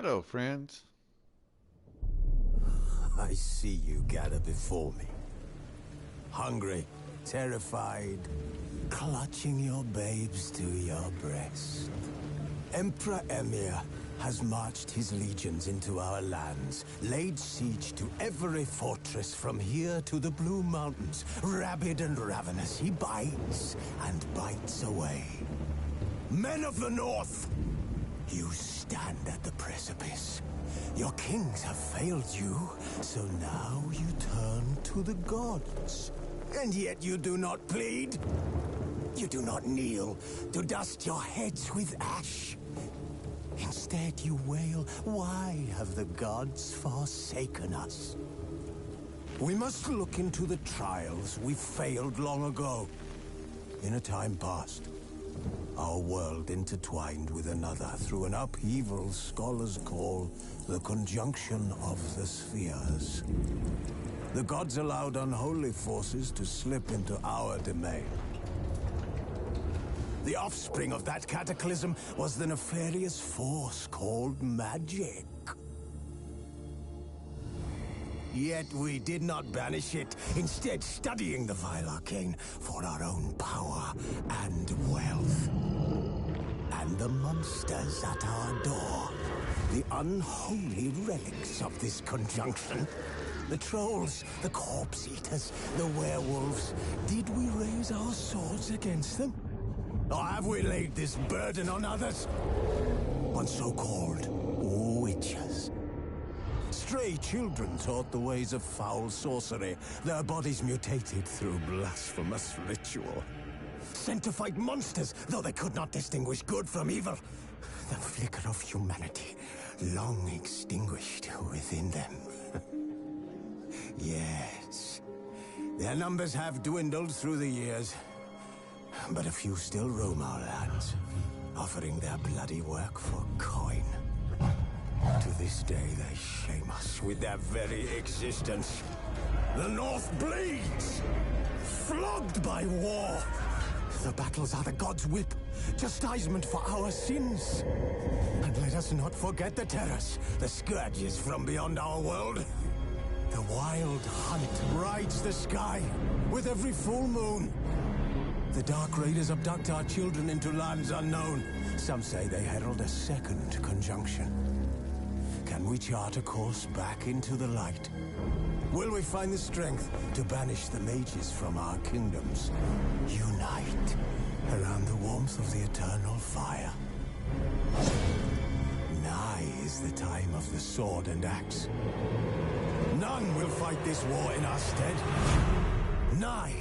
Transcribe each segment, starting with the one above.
Hello, friends. I see you gather before me. Hungry, terrified, clutching your babes to your breast. Emperor Emhyr has marched his legions into our lands, laid siege to every fortress from here to the Blue Mountains. Rabid and ravenous, he bites and bites away. Men of the North, you stand at the precipice. Your kings have failed you, so now you turn to the gods. And yet you do not plead. You do not kneel to dust your heads with ash. Instead you wail, why have the gods forsaken us? We must look into the trials we failed long ago. In a time past, our world intertwined with another through an upheaval scholars call the conjunction of the spheres. The gods allowed unholy forces to slip into our domain. The offspring of that cataclysm was the nefarious force called magic. Yet we did not banish it, instead studying the vile arcane for our own power and wealth. And the monsters at our door, the unholy relics of this conjunction. The trolls, the corpse eaters, the werewolves. Did we raise our swords against them? Or have we laid this burden on others? On so-called witches. Stray children taught the ways of foul sorcery, their bodies mutated through blasphemous ritual. Sent to fight monsters, though they could not distinguish good from evil. The flicker of humanity, long extinguished within them. Yes, their numbers have dwindled through the years, but a few still roam our lands, offering their bloody work for coin. To this day, they shame us with their very existence. The North bleeds, flogged by war. The battles are the gods' whip, chastisement for our sins. And let us not forget the terrors, the scourges from beyond our world. The wild hunt rides the sky with every full moon. The Dark Raiders abduct our children into lands unknown. Some say they herald a second conjunction. Can we chart a course back into the light? Will we find the strength to banish the mages from our kingdoms? Unite around the warmth of the eternal fire. Nigh is the time of the sword and axe. None will fight this war in our stead. Nigh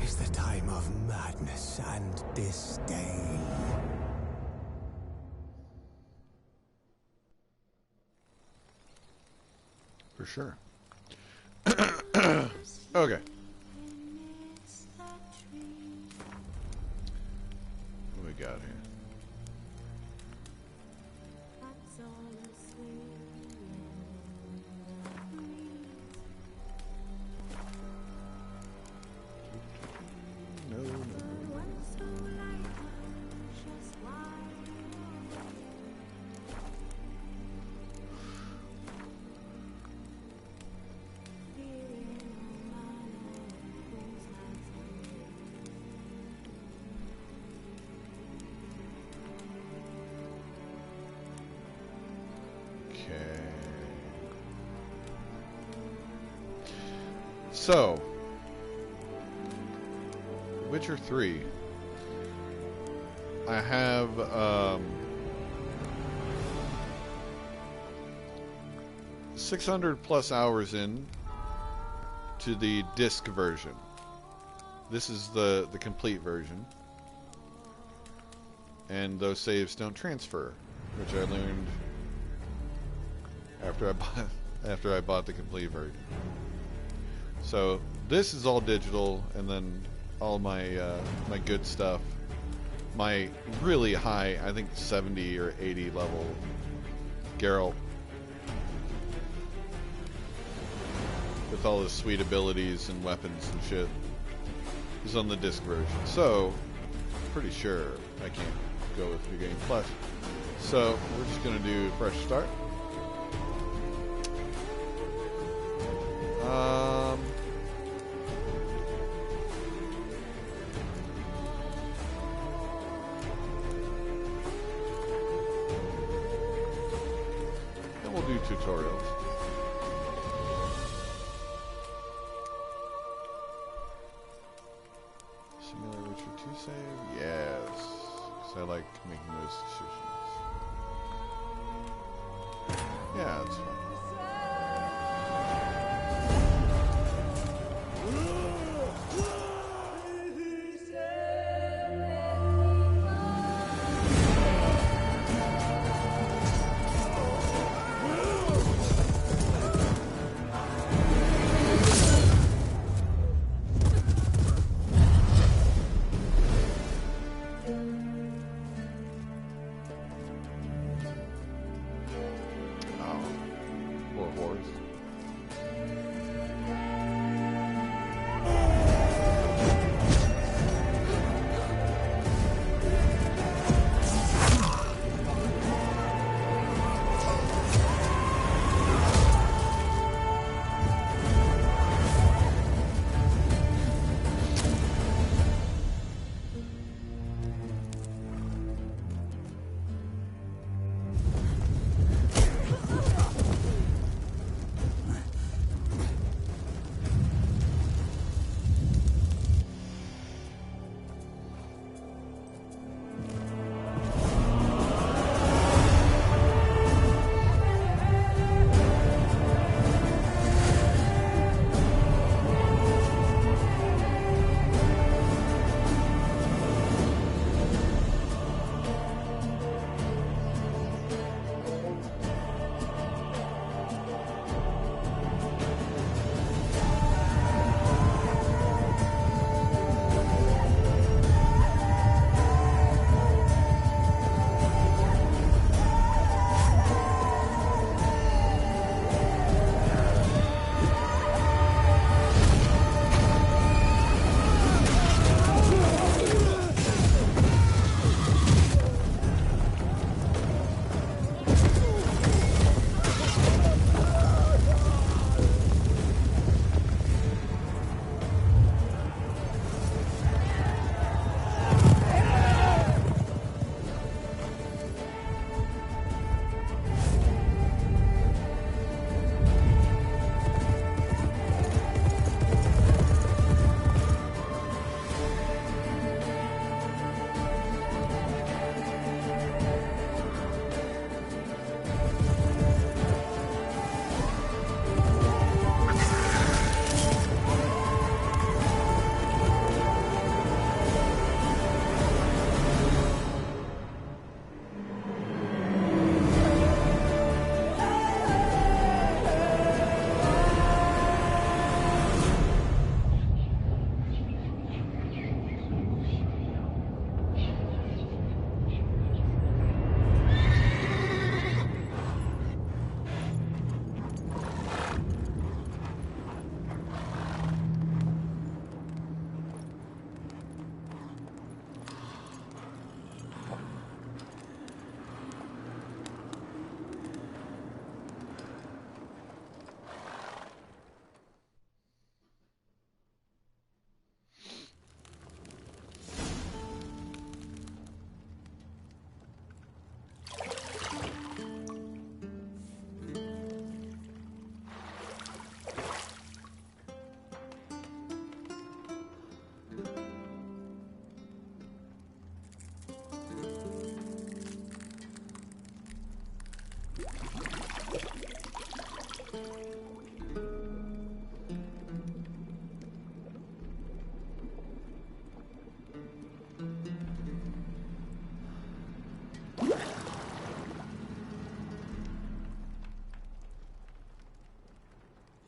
is the time of madness and disdain. For sure. Okay. What we got here? So, Witcher 3. I have 600 plus hours in to the disc version. This is the complete version. And those saves don't transfer, which I learned after I bought the complete version. So this is all digital, and then all my my good stuff, my really high, I think 70 or 80 level Geralt, with all his sweet abilities and weapons and shit, is on the disc version. So pretty sure I can't go with New Game Plus. So we're just gonna do fresh start. Then we'll do tutorials. Simulate Witcher 2 save? Yes. Because I like making those decisions. Yeah, that's fine.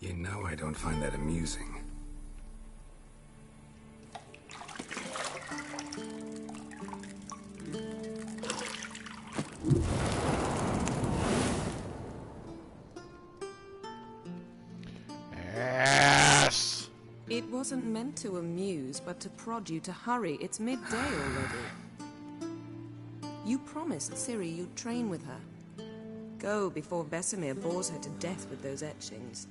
You know I don't find that amusing. Yes! It wasn't meant to amuse, but to prod you to hurry. It's midday already. You promised Ciri you'd train with her. Go before Vesemir bores her to death with those etchings.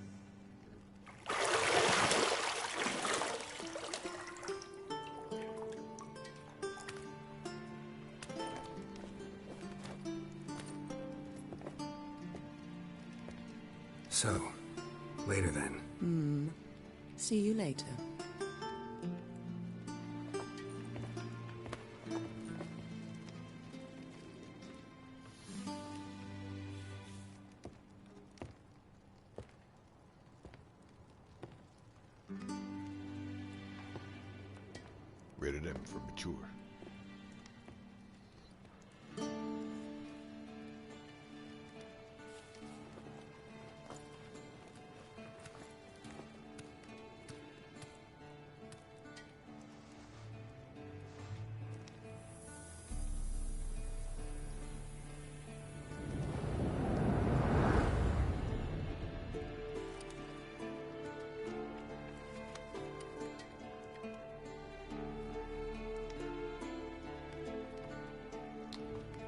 So, later then. See you later. Rated M for mature.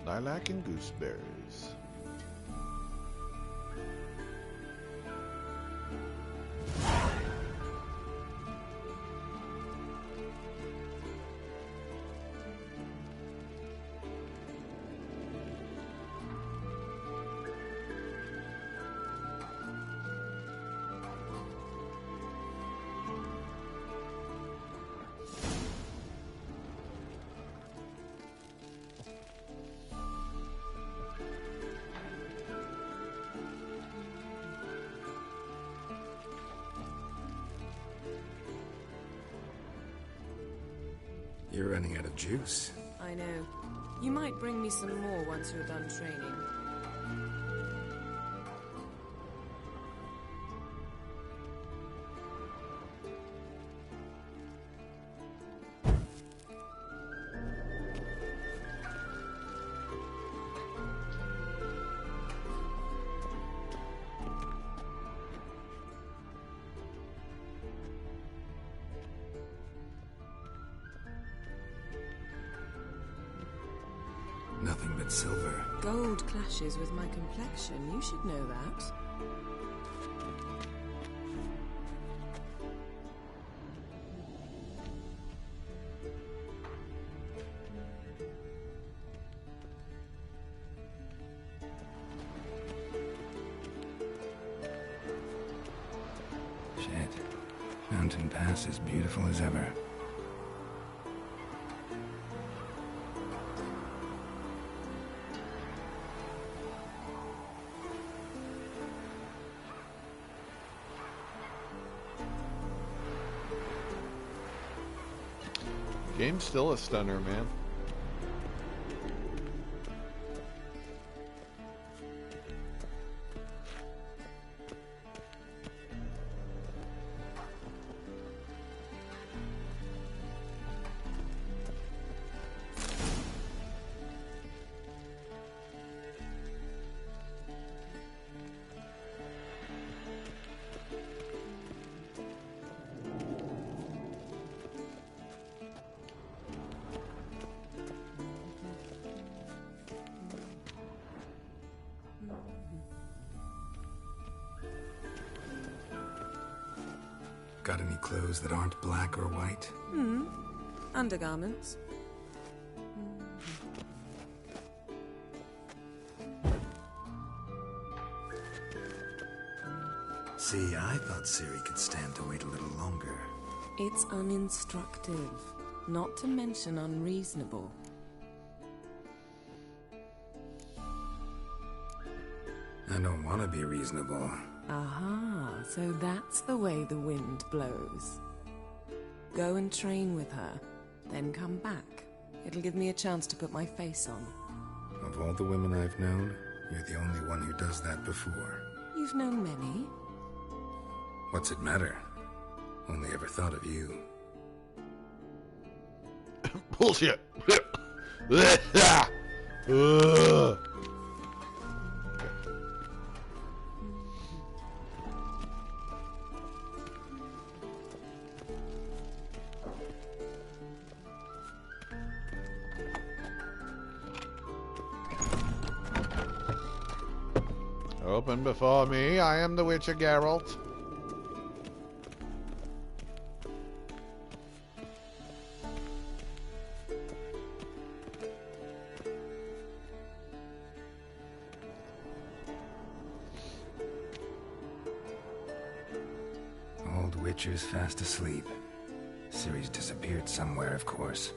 Lilac and gooseberries. You're running out of juice. I know. You might bring me some more once you're done training. Nothing but silver. Gold clashes with my complexion. You should know that. Shit. Mountain Pass is beautiful as ever. Game's still a stunner, man. Got any clothes that aren't black or white? Undergarments. See, I thought Ciri could stand to wait a little longer. It's uninstructive, not to mention unreasonable. I don't want to be reasonable. Aha, so that's the way the wind blows. Go and train with her, then come back. It'll give me a chance to put my face on. Of all the women I've known, you're the only one who does that before. You've known many. What's it matter? Only ever thought of you. Bullshit. Ugh. Open before me, I am the Witcher Geralt. Witcher's fast asleep. Ciri's disappeared somewhere, of course.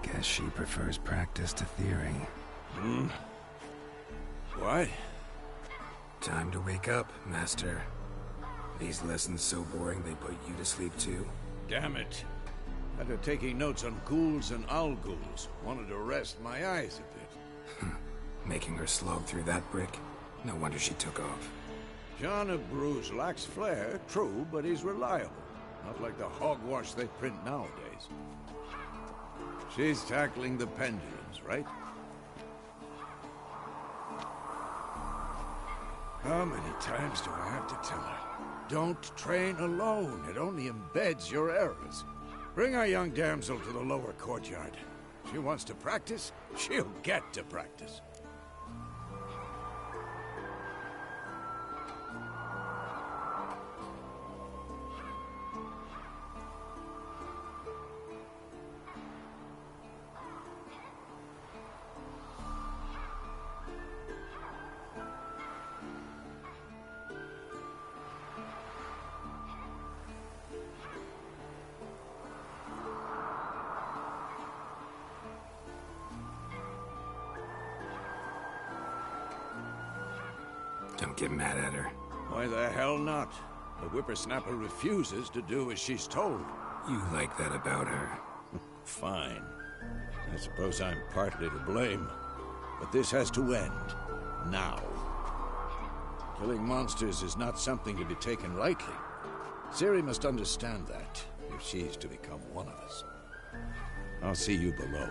Guess she prefers practice to theory. What? Time to wake up, Master. These lessons so boring they put you to sleep too? Damn it. After taking notes on ghouls and owl-ghouls, wanted to rest my eyes a bit. Making her slog through that brick? No wonder she took off. John of Bruges lacks flair, true, but he's reliable. Not like the hogwash they print nowadays. She's tackling the pendulums, right? How many times do I have to tell her? Don't train alone. It only embeds your errors. Bring our young damsel to the lower courtyard. She wants to practice, she'll get to practice. Don't get mad at her. Why the hell not? The whippersnapper refuses to do as she's told. You like that about her. Fine. I suppose I'm partly to blame. But this has to end. Now. Killing monsters is not something to be taken lightly. Ciri must understand that, if she's to become one of us. I'll see you below.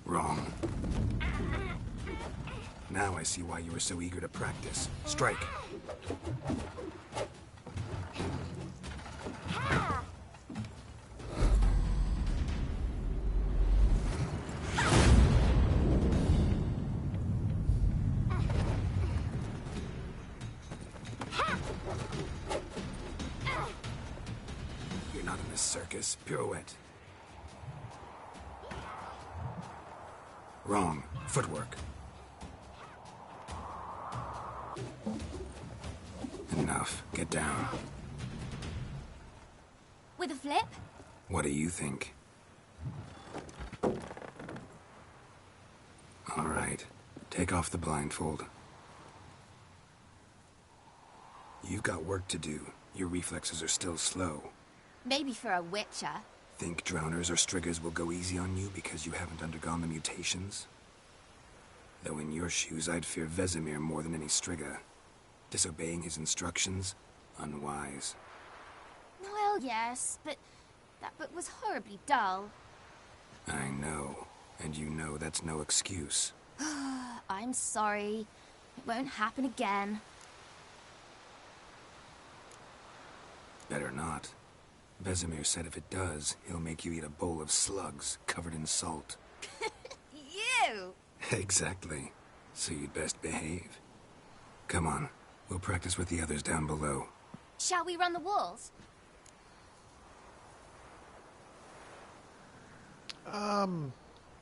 Wrong. Now I see why you were so eager to practice. Strike. You're not in this circus. Pirouette. Wrong. Footwork. Enough. Get down. With a flip? What do you think? All right. Take off the blindfold. You've got work to do. Your reflexes are still slow. Maybe for a witcher. Think drowners or striggers will go easy on you because you haven't undergone the mutations? Though in your shoes, I'd fear Vesemir more than any strigger. Disobeying his instructions? Unwise. Well, yes, but that book was horribly dull. I know. And you know that's no excuse. I'm sorry. It won't happen again. Better not. Vesemir said if it does, he'll make you eat a bowl of slugs covered in salt. You! Exactly. So you'd best behave. Come on. We'll practice with the others down below. Shall we run the walls?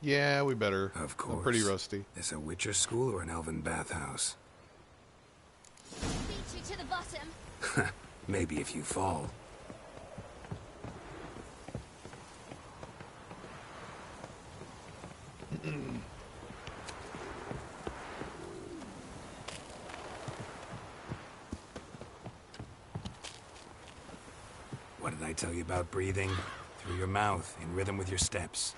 Yeah, we better. Of course. I'm pretty rusty. This a Witcher school or an elven bathhouse? Beat you to the bottom. Maybe if you fall. What did I tell you about breathing? Through your mouth, in rhythm with your steps.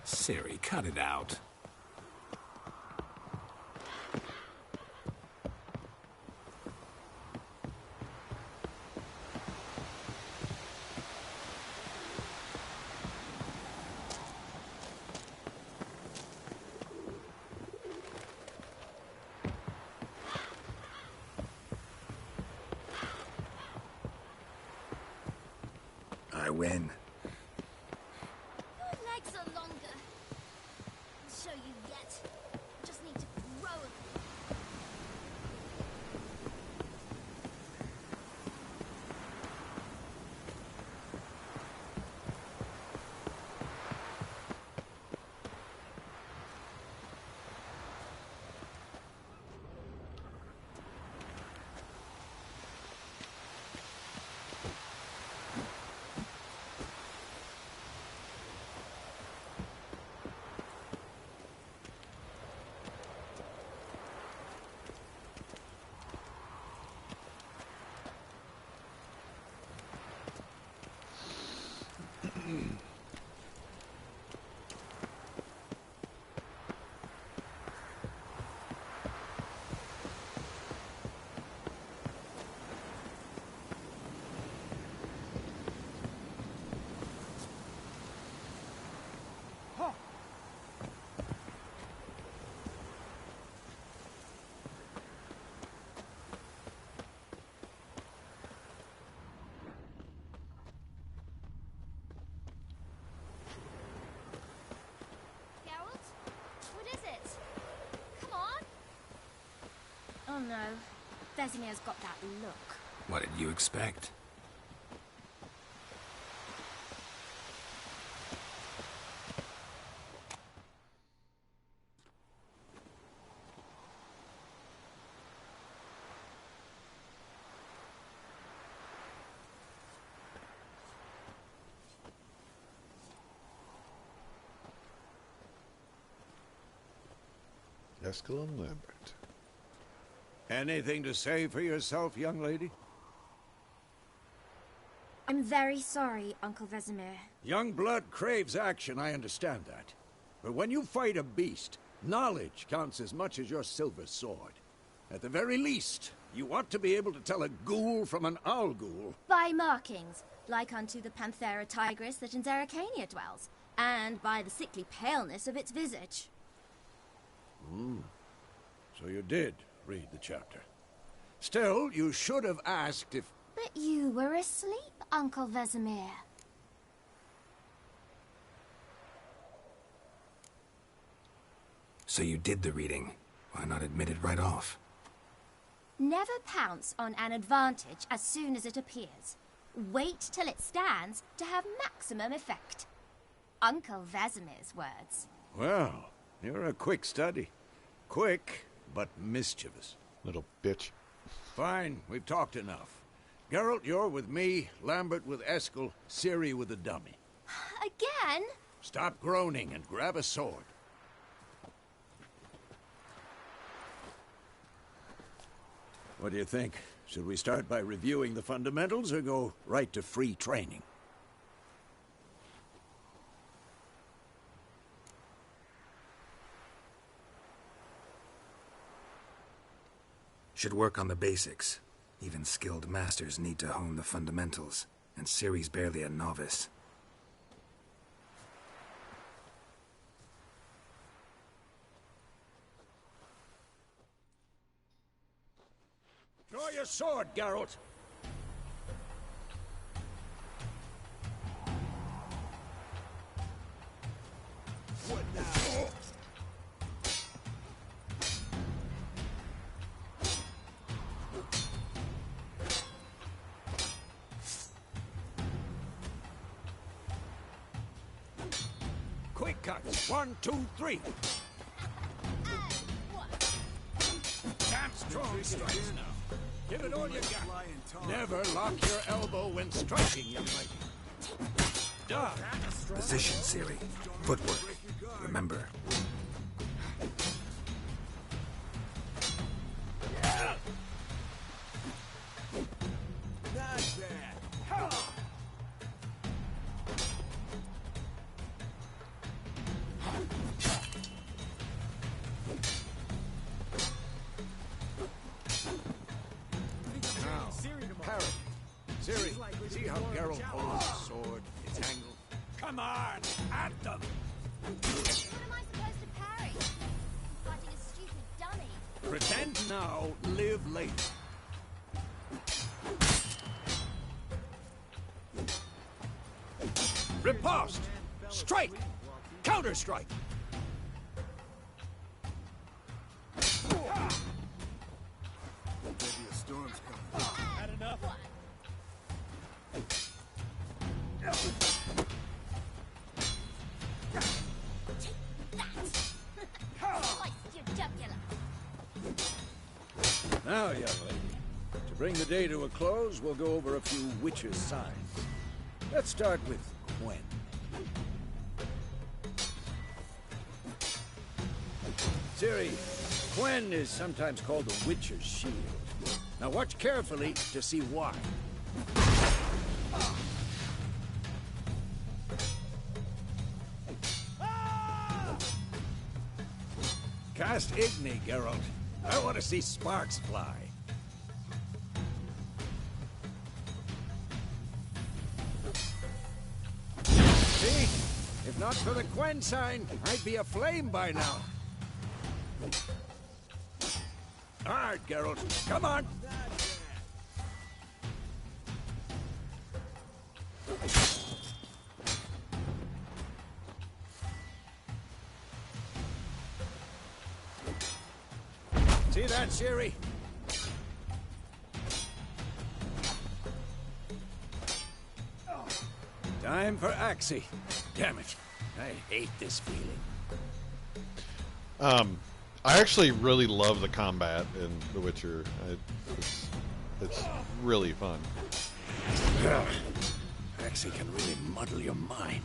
Ciri, cut it out. I win. Your legs are longer. I'll show you yet. I just need to grow a bit. Geralt? What is it? Come on! Oh no. Vesemir's got that look. What did you expect? Eskel and Lambert. Anything to say for yourself, young lady? I'm very sorry, Uncle Vesemir. Young blood craves action, I understand that. But when you fight a beast, knowledge counts as much as your silver sword. At the very least, you ought to be able to tell a ghoul from an owl ghoul. By markings, like unto the Panthera tigris that in Zerrikania dwells, and by the sickly paleness of its visage. So you did read the chapter. Still, you should have asked if... But you were asleep, Uncle Vesemir. So you did the reading. Why not admit it right off? Never pounce on an advantage as soon as it appears. Wait till it stands to have maximum effect. Uncle Vesemir's words. Well, you're a quick study. Quick, but mischievous. Little bitch. Fine, we've talked enough. Geralt, you're with me, Lambert with Eskel, Ciri with the dummy. Again? Stop groaning and grab a sword. What do you think? Should we start by reviewing the fundamentals or go right to free training? Should work on the basics. Even skilled masters need to hone the fundamentals, and Ciri's barely a novice. Draw your sword, Geralt! What now? Quick cuts. 1, 2, 3. Damn strong strikes now. Give it all you got. Never lock your elbow when striking, young lady. Duh. Position, Ciri. Footwork. Remember. Parry. Ciri, see how Geralt holds his sword, its angle? Come on, at them! What am I supposed to parry? I'm fighting a stupid dummy. Pretend now, live later. Riposte! Strike! Counter-strike! Maybe a storm's coming. Had enough? Slice your jugular. Now, young lady, to bring the day to a close, we'll go over a few witches' signs. Let's start with Quen. Ciri, Quen is sometimes called the Witcher's Shield. Now watch carefully to see why. Cast Igni, Geralt. I want to see sparks fly. See? If not for the Quen sign, I'd be aflame by now. Hard, Geralt. Come on! See that, Ciri? Time for Axii. Damn it. I hate this feeling. I actually really love the combat in The Witcher. It's really fun. Axii can really muddle your mind.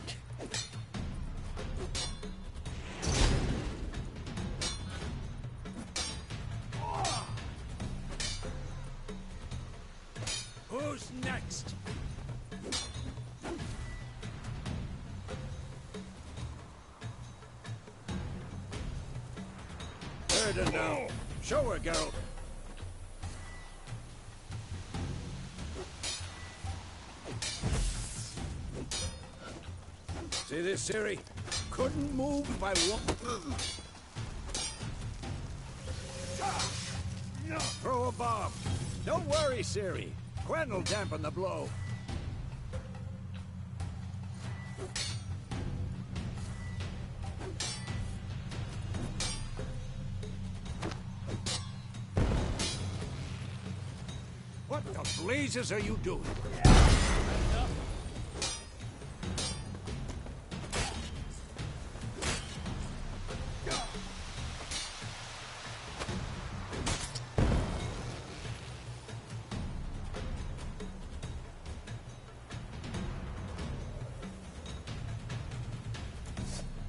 Who's next? Heard her now. Show her, Geralt. See this, Ciri? Couldn't move if I want. Throw a bomb. Don't worry, Ciri. Quen will dampen the blow. What the blazes are you doing?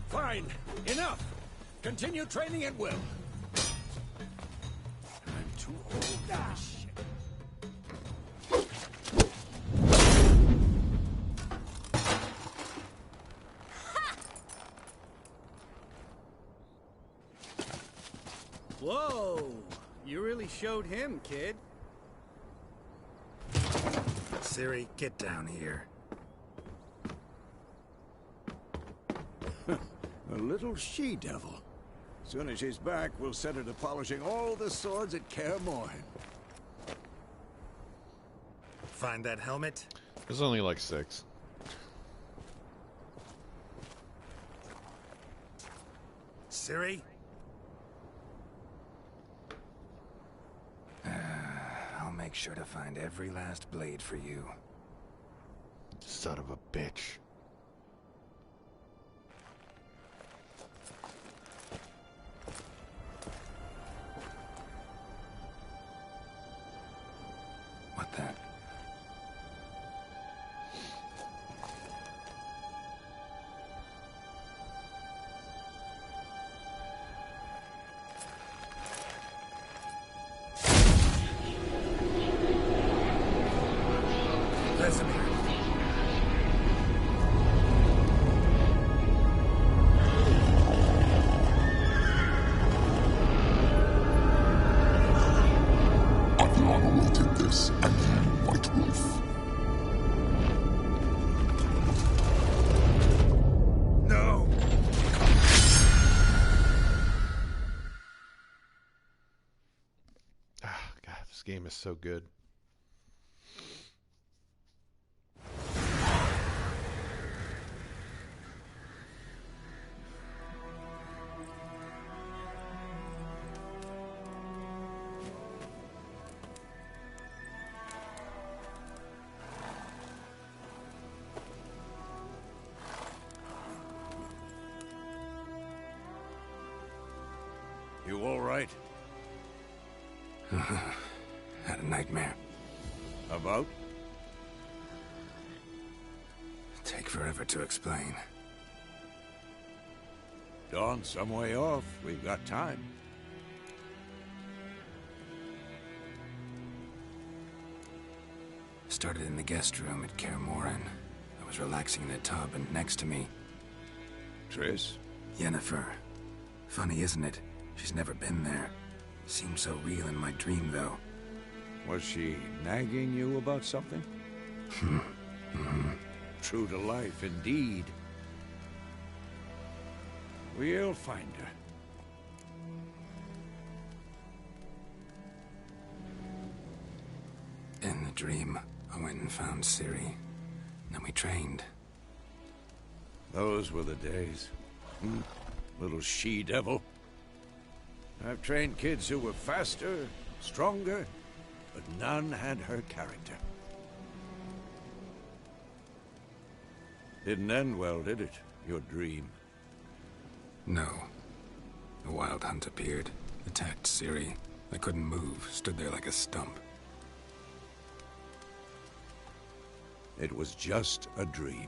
Fine. Enough. Continue training at will. I'm too old for this shit. Whoa! You really showed him, kid. Ciri, get down here. A little she-devil. Soon as she's back, we'll set her to polishing all the swords at Kaer Morhen. Find that helmet? There's only like 6. Ciri? I'll make sure to find every last blade for you. Son of a bitch. What the? Vesemir. Aviana awaited this, and you, White Wolf. No! Ah, God, this game is so good. right? Had a nightmare. About? Take forever to explain. Dawn's some way off. We've got time. Started in the guest room at Kaer Morhen. I was relaxing in a tub, and next to me, Triss? Yennefer. Funny, isn't it? She's never been there. Seemed so real in my dream, though. Was she nagging you about something? True to life, indeed. We'll find her. In the dream, I went and found Ciri. Then we trained. Those were the days. Little she-devil. I've trained kids who were faster, stronger, but none had her character. Didn't end well, did it? Your dream? No. The Wild Hunt appeared, attacked Ciri. I couldn't move, stood there like a stump. It was just a dream.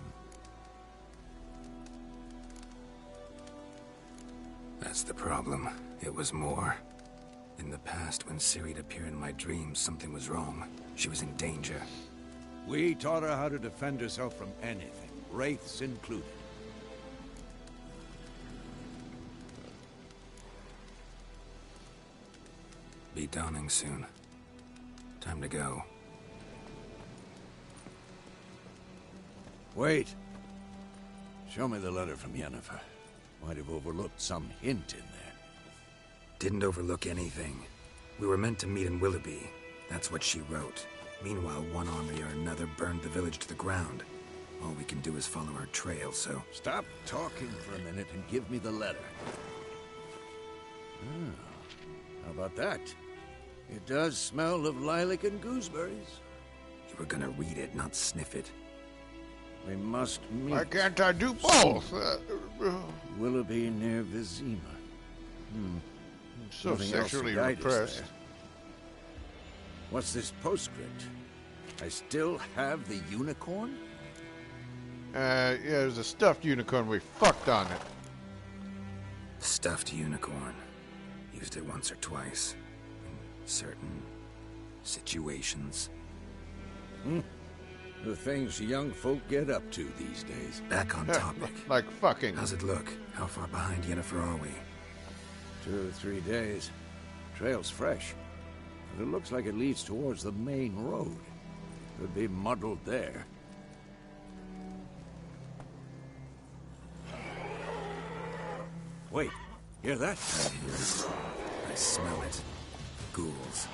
That's the problem. It was more. In the past, when Ciri'd appear in my dreams, something was wrong. She was in danger. We taught her how to defend herself from anything, wraiths included. Be dawning soon. Time to go. Wait. Show me the letter from Yennefer. Might have overlooked some hint in there. Didn't overlook anything. We were meant to meet in Willoughby. That's what she wrote. Meanwhile, one army or another burned the village to the ground. All we can do is follow her trail, so... Stop talking for a minute and give me the letter. How about that? It does smell of lilac and gooseberries. You were gonna read it, not sniff it. We must meet. Why can't I do both? Willoughby near Vizima. So Nothing else to sexually guide us repressed. there. What's this postscript? I still have the unicorn? Yeah, there's a stuffed unicorn. We fucked on it. Stuffed unicorn. Used it once or twice. In certain situations. The things young folk get up to these days. Back on topic. Like fucking. How's it look? How far behind Yennefer are we? 2 or 3 days. Trail's fresh. But it looks like it leads towards the main road. Could be muddled there. Wait, hear that? I hear it. I smell it. Ghouls.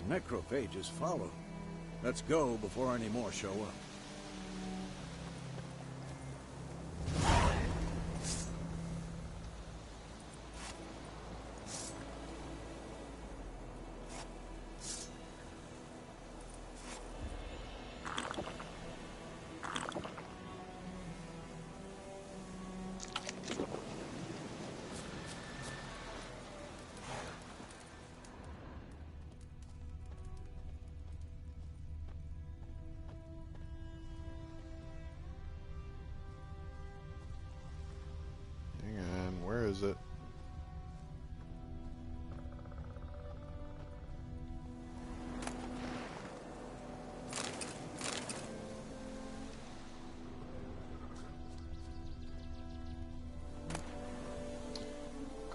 Necrophages follow. Let's go before any more show up.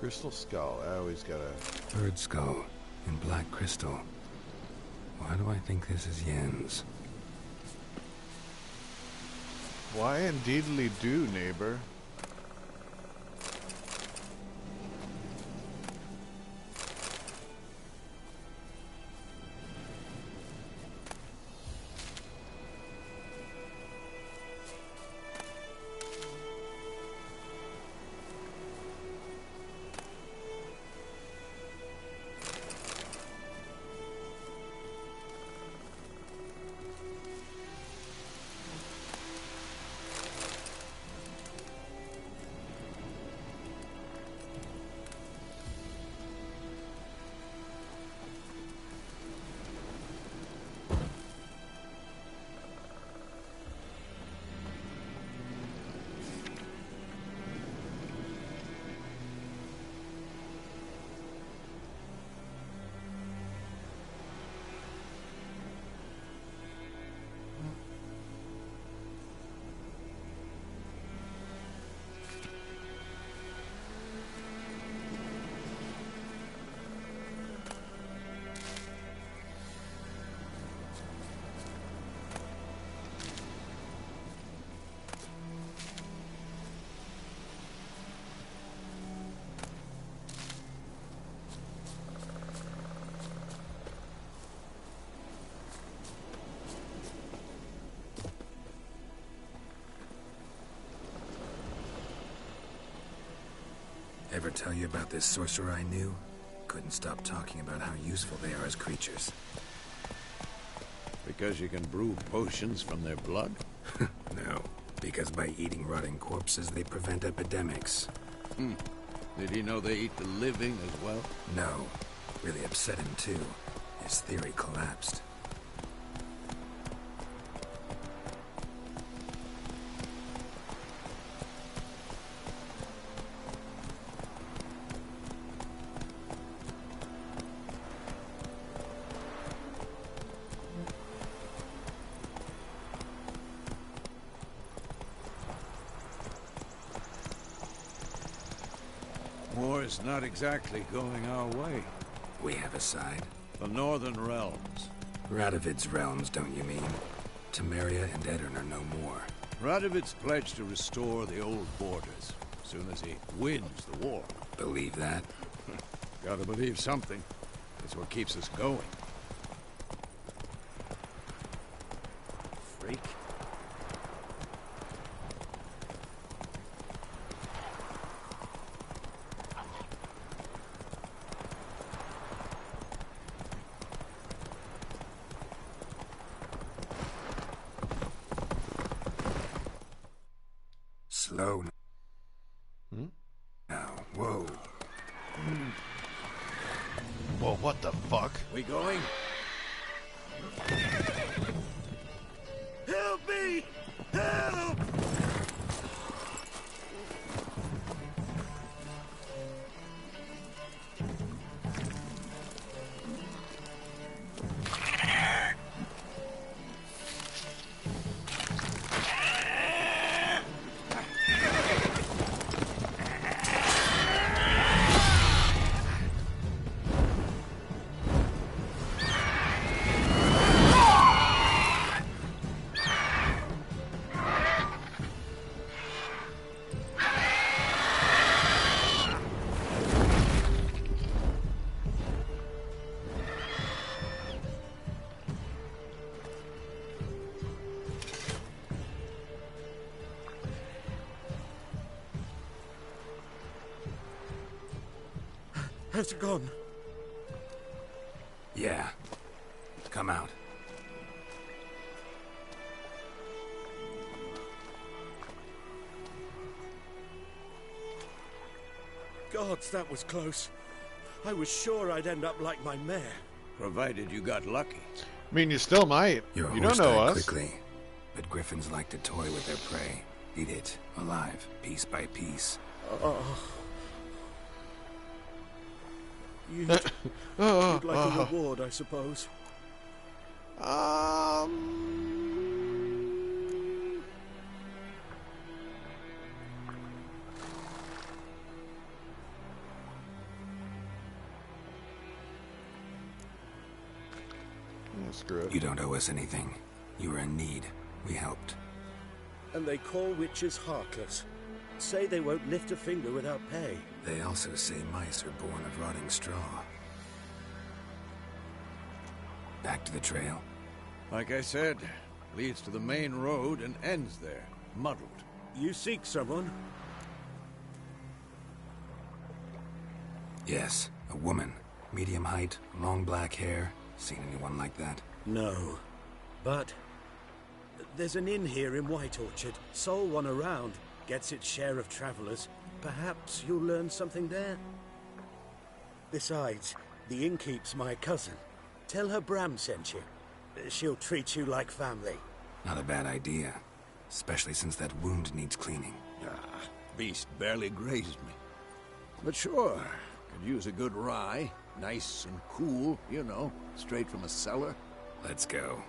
Crystal skull. I always gotta... Bird skull in black crystal. Why do I think this is Yen's? Why indeedly do, neighbor? Ever tell you about this sorcerer I knew? Couldn't stop talking about how useful they are as creatures. Because you can brew potions from their blood? No, because by eating rotting corpses, they prevent epidemics. Did he know they eat the living as well? No. Really upset him, too. His theory collapsed. War's not exactly going our way. We have a side. The Northern Realms. Radovid's realms, don't you mean? Temeria and Edirn are no more. Radovid's pledged to restore the old borders, as soon as he wins the war. Believe that? Gotta believe something. That's what keeps us going. Freak. Slow now. Whoa. Well, what the fuck? We going? Help me! Help! Has it gone? Yeah. Come out. Gods, that was close. I was sure I'd end up like my mare. Provided you got lucky. I mean, you still might. Your You horse don't know died us. quickly, but griffins like to toy with their prey. Eat it, alive, piece by piece. You'd like a reward, I suppose. screw it. You don't owe us anything. You were in need. We helped. And they call witches heartless. Say they won't lift a finger without pay. They also say mice are born of rotting straw. Back to the trail. Like I said, leads to the main road and ends there, muddled. You seek someone? Yes, a woman. Medium height, long black hair. Seen anyone like that? No. But there's an inn here in White Orchard. Sole one around. Gets its share of travelers. Perhaps you'll learn something there. Besides, the innkeep's my cousin. Tell her Bram sent you. She'll treat you like family. Not a bad idea. Especially since that wound needs cleaning. Ah, beast barely grazed me. But sure, could use a good rye. Nice and cool, you know, straight from a cellar. Let's go.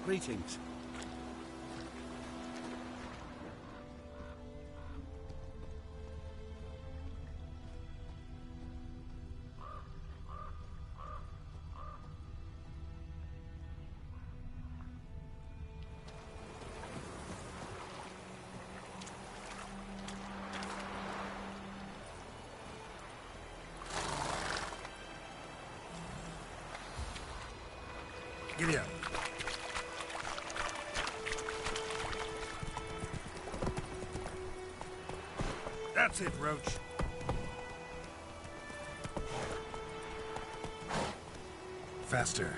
Greetings. Giddy up. That's it, Roach. Faster.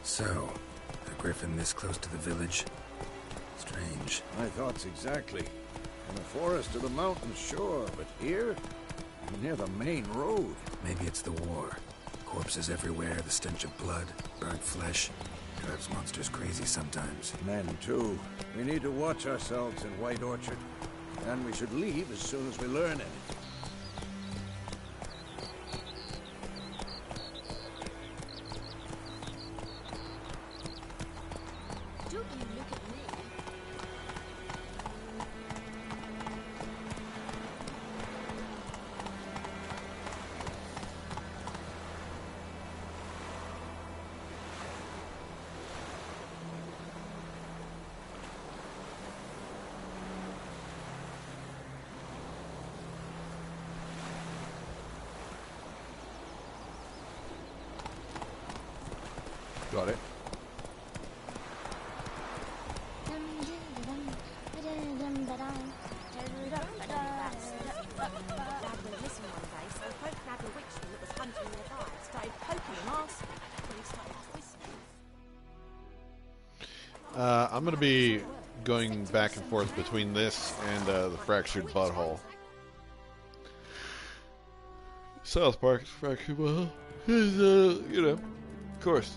So, a griffin this close to the village? Strange. My thoughts exactly. In the forest or the mountains, sure, but here? Near the main road. Maybe it's the war. Corpses everywhere, the stench of blood, burnt flesh. Drives monsters crazy sometimes. Men, too. We need to watch ourselves in White Orchard. And we should leave as soon as we learn anything. Don't you look at me. Got it. I'm going to be going back and forth between this and the Fractured Butthole. South Park's Fractured Butthole is, you know, of course.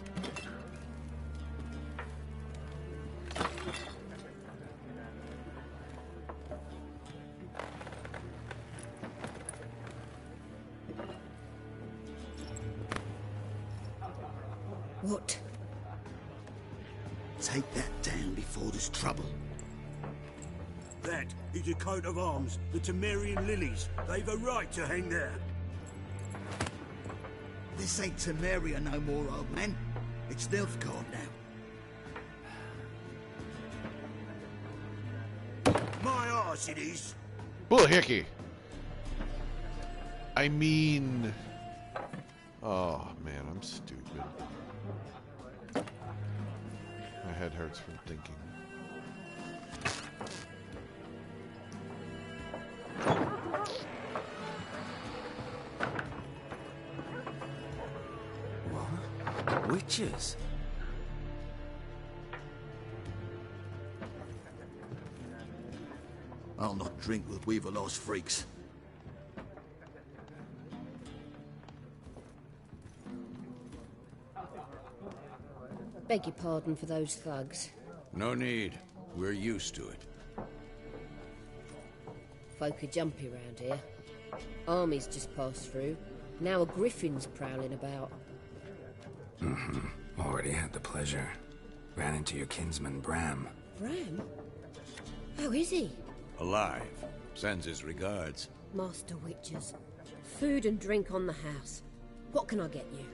What? Take that down before there's trouble. That is a coat of arms, the Temerian lilies. They've a right to hang there. This ain't Temeria no more, old man. It's Nilfgaard now. My arse it is. Bullhickey. I mean... Oh, man, I'm stupid. My head hurts from thinking. What? Witches? I'll not drink with Weaverlost freaks. Beg your pardon for those thugs. No need. We're used to it. Folk are jumpy round here. Armies just passed through. Now a griffin's prowling about. Mm-hmm. Already had the pleasure. Ran into your kinsman, Bram. Bram? How is he? Alive. Sends his regards. Master Witchers. Food and drink on the house. What can I get you?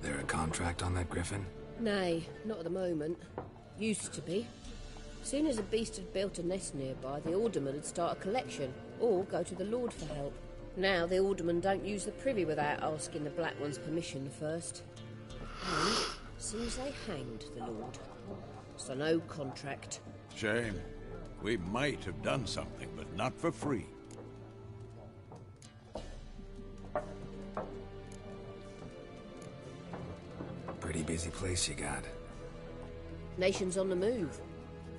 There a contract on that griffin? Nay, not at the moment. Used to be. Soon as a beast had built a nest nearby, the alderman would start a collection, or go to the Lord for help. Now the aldermen don't use the privy without asking the Black One's permission first. And seems they hanged the Lord. So no contract. Shame. We might have done something, but not for free. Pretty busy place you got. Nations on the move.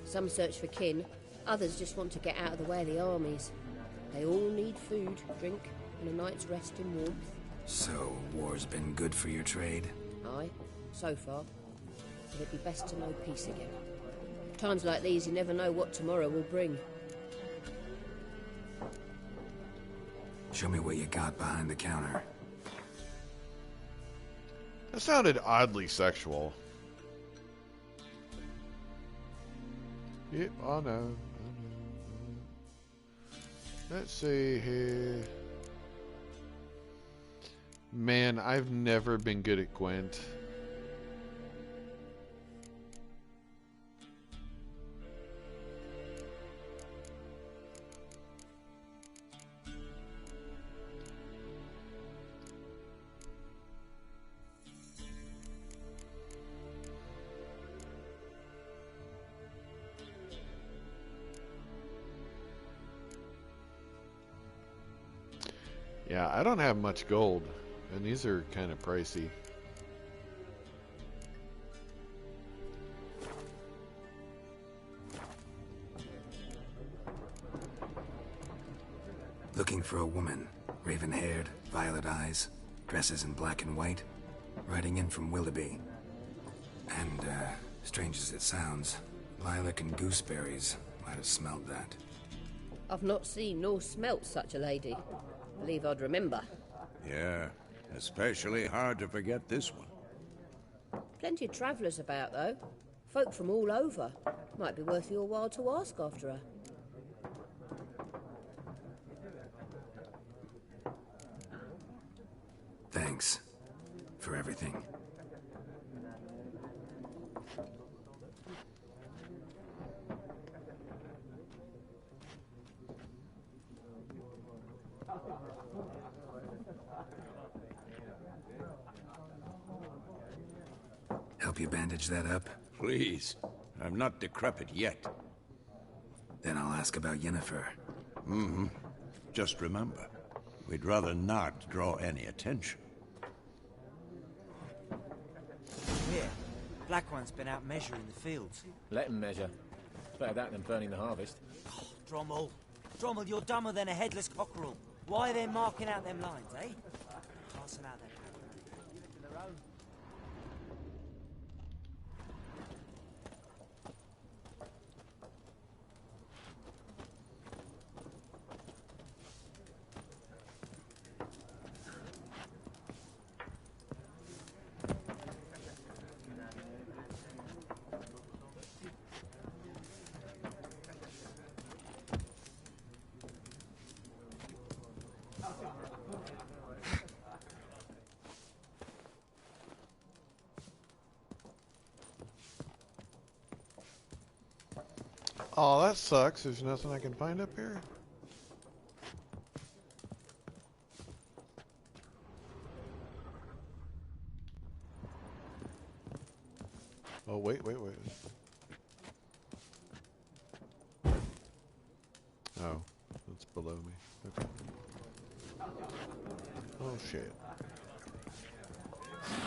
Some search for kin, others just want to get out of the way of the armies. They all need food, drink, and a night's rest in warmth. So, war's been good for your trade? Aye, so far. But it'd be best to know peace again. Times like these, you never know what tomorrow will bring. Show me what you got behind the counter. That sounded oddly sexual. Yep, I know. Let's see here. Man, I've never been good at Gwent. Yeah, I don't have much gold, and these are kind of pricey. Looking for a woman. Raven-haired, violet eyes, dresses in black and white. Riding in from Willoughby. And, strange as it sounds, lilac and gooseberries might have smelled that. I've not seen nor smelt such a lady. Believe I'd remember. Yeah, especially hard to forget this one. Plenty of travellers about, though. Folk from all over. Might be worth your while to ask after her. Thanks for everything. Help you bandage that up? Please. I'm not decrepit yet. Then I'll ask about Yennefer. Mm-hmm. Just remember, we'd rather not draw any attention. Here, Black One's been out measuring the fields. Let him measure. Better that than burning the harvest. Oh, Drommel. Drommel, you're dumber than a headless cockerel. Why are they marking out them lines, eh? Passing out their their own. Oh, that sucks. There's nothing I can find up here. Oh, wait. Oh, it's below me. Okay. Oh, shit.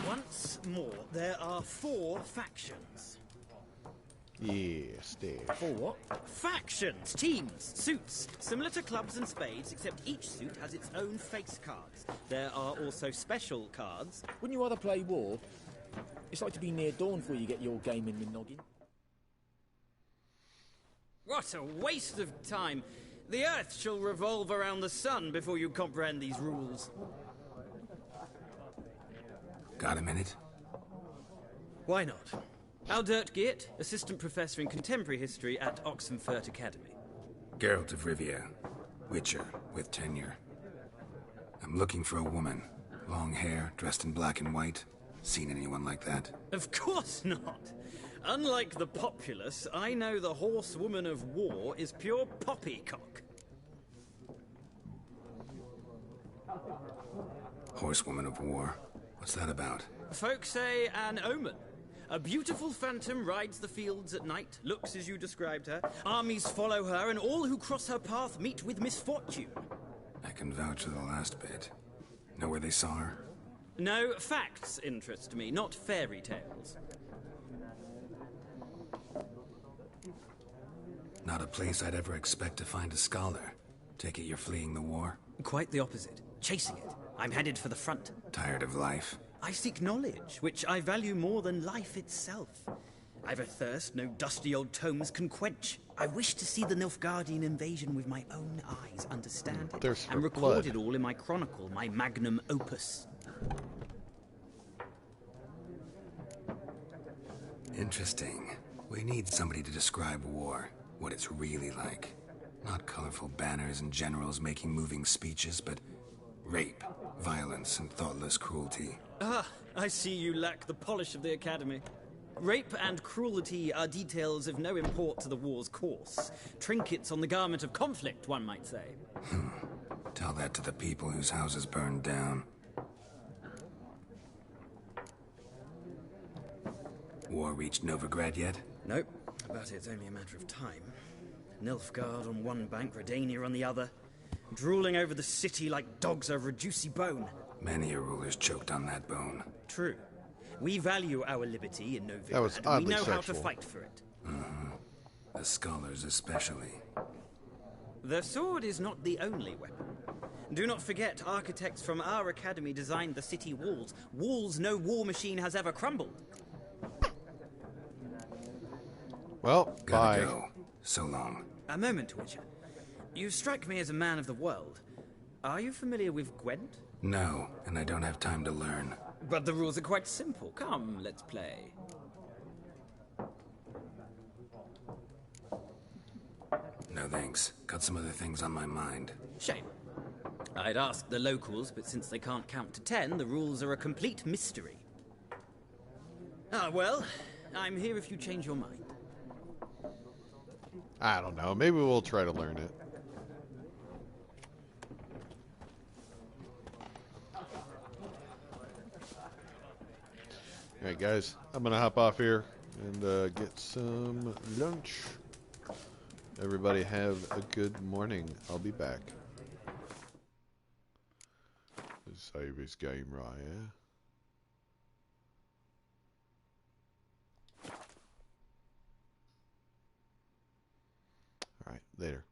Once more, there are 4 factions. Yes, there. 4 what? Factions! Teams! Suits! Similar to clubs and spades, except each suit has its own face cards. There are also special cards. Wouldn't you rather play war? It's like to be near dawn before you get your game in the noggin. What a waste of time. The Earth shall revolve around the sun before you comprehend these rules. Got a minute? Why not? Aldert Geert, Assistant Professor in Contemporary History at Oxenfurt Academy. Geralt of Rivia, Witcher, with tenure. I'm looking for a woman. Long hair, dressed in black and white. Seen anyone like that? Of course not. Unlike the populace, I know the horsewoman of war is pure poppycock. Horsewoman of war? What's that about? Folk say an omen. A beautiful phantom rides the fields at night, looks as you described her. Armies follow her, and all who cross her path meet with misfortune. I can vouch for the last bit. Know where they saw her? No, facts interest me, not fairy tales. Not a place I'd ever expect to find a scholar. Take it you're fleeing the war? Quite the opposite. Chasing it. I'm headed for the front. Tired of life? I seek knowledge, which I value more than life itself. I've a thirst no dusty old tomes can quench. I wish to see the Nilfgaardian invasion with my own eyes, understand it, and record it all in my chronicle, my magnum opus. Interesting. We need somebody to describe war, what it's really like. Not colorful banners and generals making moving speeches, but rape, violence, and thoughtless cruelty. Ah, I see you lack the polish of the Academy. Rape and cruelty are details of no import to the war's course. Trinkets on the garment of conflict, one might say. Tell that to the people whose houses burned down. War reached Novigrad yet? Nope, but it's only a matter of time. Nilfgaard on one bank, Redania on the other. Drooling over the city like dogs over a juicy bone. Many a ruler's choked on that bone. True. We value our liberty in Novigrad, That was and oddly we know how to sexual. fight for it. The scholars especially. The sword is not the only weapon. Do not forget, architects from our academy designed the city walls. Walls no war machine has ever crumbled. Well, Gotta bye. go. So long. A moment, Witcher. You strike me as a man of the world. Are you familiar with Gwent? No, and I don't have time to learn. But the rules are quite simple. Come, let's play. No thanks. Got some other things on my mind. Shame. I'd ask the locals, but since they can't count to 10, the rules are a complete mystery. Ah, well, I'm here if you change your mind. I don't know. Maybe we'll try to learn it. Alright, guys. I'm going to hop off here and get some lunch. Everybody have a good morning. I'll be back. Save his game right, yeah? Alright, later.